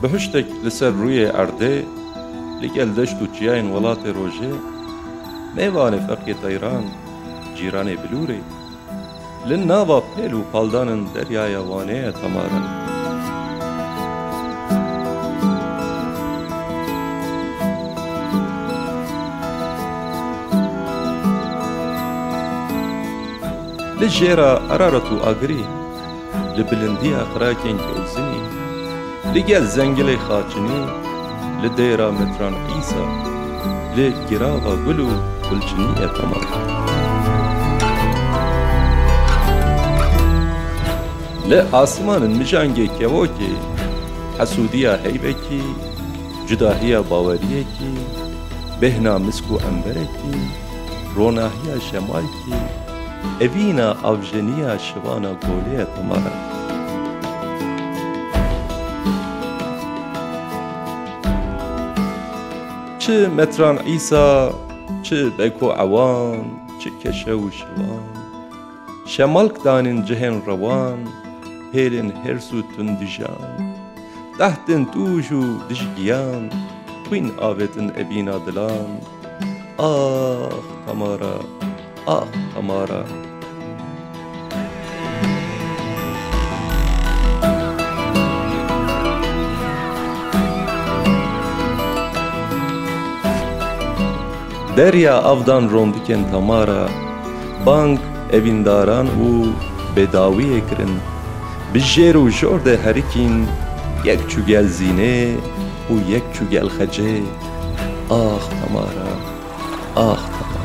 بهشتك لسر روی ارده لگل دشت و چیاین ولات روژه میوان فرق تیران جیران بلوره لناوا پیلو پالدانن دریای وانه تمارن لجيرا أرارة أجري لبلندية خراكين كوزني لجال زنجلي خاچني لديرا متران عيسى لجراغا قلو كلچنية تمام لآسمان المجانجي كيوكي حسودية هيبكي جداهية باوريكي بهنا مسكو أنبركي روناهية شمالكي evîna avjeniya şivana golê temara çi metran İsa çi beko awan çi keşe û şivan şemalk danên cihên rewan pêlên hers û tundijan dehtin tûj û dijgiyan xwîn avêtin evîna dilan ah temara ah temara دریا avdan rondikên temara bank evîndaran û bedawiyê kirin bi jêr û jor de herikîn yek çû gel zînê û yek çû gel xecê ah temara ah temara